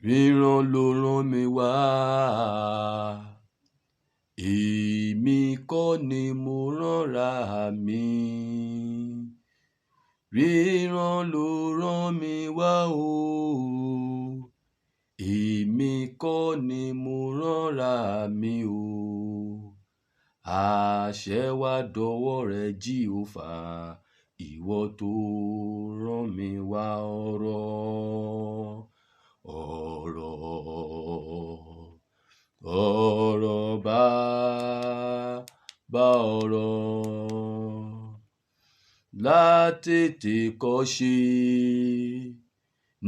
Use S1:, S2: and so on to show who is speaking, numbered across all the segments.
S1: ríran ló rán mi wá. Èmi kọ́ ni mo ránra mi. Ríran ló rán mi wá o. Èmi kọ́ ni mo ránra mi o. Àṣẹ wá dọwọ́ rẹ Jèhófà, ìwọ tó rán mi wá ọ̀rọ̀ bá ọ̀rọ̀ látètè kọ́ṣe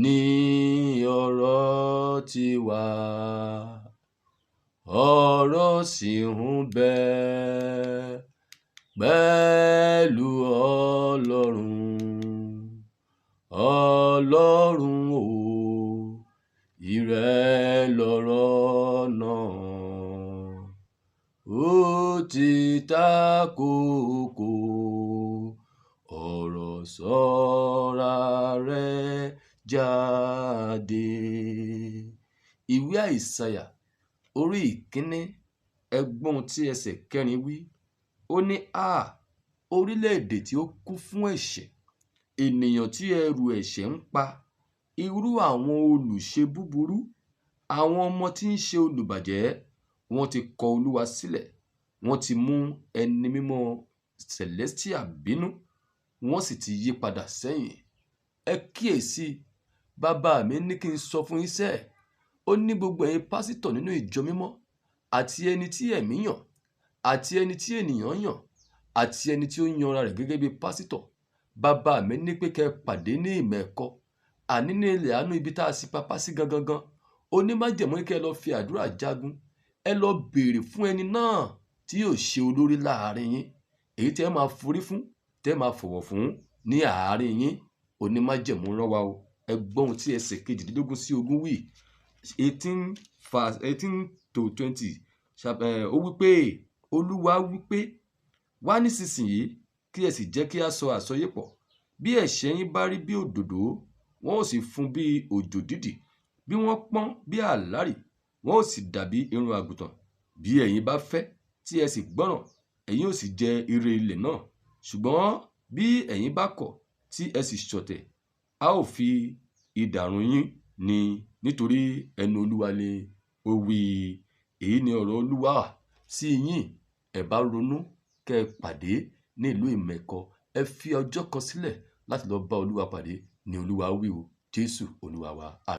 S1: ní ọ̀rọ̀ ti wà, ọ̀rọ̀ sì ń bẹ pẹ̀lú Ọlọ́run o, ìrẹ lọ̀rọ̀ náà, ó ti tàkókò ọ̀rọ̀ sọ́ra rẹ jáde. Ìwé Àìsáyà orí ìkíní ẹgbọ́n tí ẹsẹ̀ 4 wí, ó ní orílẹ̀-èdè tí ó kún fún ẹ̀ṣẹ̀, ènìyàn tí ẹrù ẹ̀ṣẹ̀ ń pa, irú àwọn olùṣe búburú, àwọn ọmọ tí ń ṣe olùbàjẹ́, wọ́n ti kọ Olúwa sílẹ̀, wọ́n ti mú ẹni mímọ́ Celestia bínú, wọ́n sì ti yí padà sẹ́yìn. Ẹ kíyèsí, bàbá mi ní kí n sọ fún yín sẹ́, ó ní gbogbo ẹ̀yin pásítọ̀ nínú ìjọ mímọ́, àti ẹni tí ẹ̀mí yàn, àti ẹni tí ènìyàn yàn, àti ẹni tí ó yanra rẹ̀ gẹ́gẹ́ bí pásítọ̀. Bàbá mi ní pé kẹ́ pàdé ní ìmọ̀ ẹ̀kọ́, àní ní ilẹ̀ àánú ibi tá a sì papá sí gangan. Onímájẹ̀mú ní kẹ́ lọ fi àdúrà jagun, ẹ lọ béèrè fún ẹni náà tí yóò ṣe olórí láàrin yín, èyí tẹ́ máa forí fún, tẹ́ máa fọ̀wọ̀ fún ní àárín yín. Onímájẹ̀mú rán wa o. Ẹ gbọ́ ohun tí ẹsẹ̀ 18 sí 20 wí, 18-20, ó wípé Olúwa wípé, wá nísinsìnyí kí ẹ sì jẹ́ kí a sọ àsọyépọ̀. Bí ẹ̀ṣẹ̀ yín bá rí bí òdòdó, wọn ó sì fún bí òjò dídì, bí wọ́n pọ́n bí àlárì, wọn ó sì dàbí irun àgùntàn. Bí ẹ̀yin bá fẹ́ tí ẹ sì gbọ́ràn, ẹ̀yin ó sì jẹ ire ilẹ̀ náà. Ṣùgbọ́n bí ẹ̀yin bá kọ̀ tí ẹ sì ṣọ̀tẹ̀, a ó fi idà run yín ni, nítorí ẹnu Olúwa ni ó wí. Èyí ni ọ̀rọ̀ Olúwa sí yín. Ẹ bá ronú kẹ́ pàdé ní ìlú ìmọ̀ ẹ̀kọ́. Ẹ fi ọjọ́ kan sílẹ̀ láti lọ bá Olúwa pàdé ní Olúwa wí o. Jésù Olúwa wa.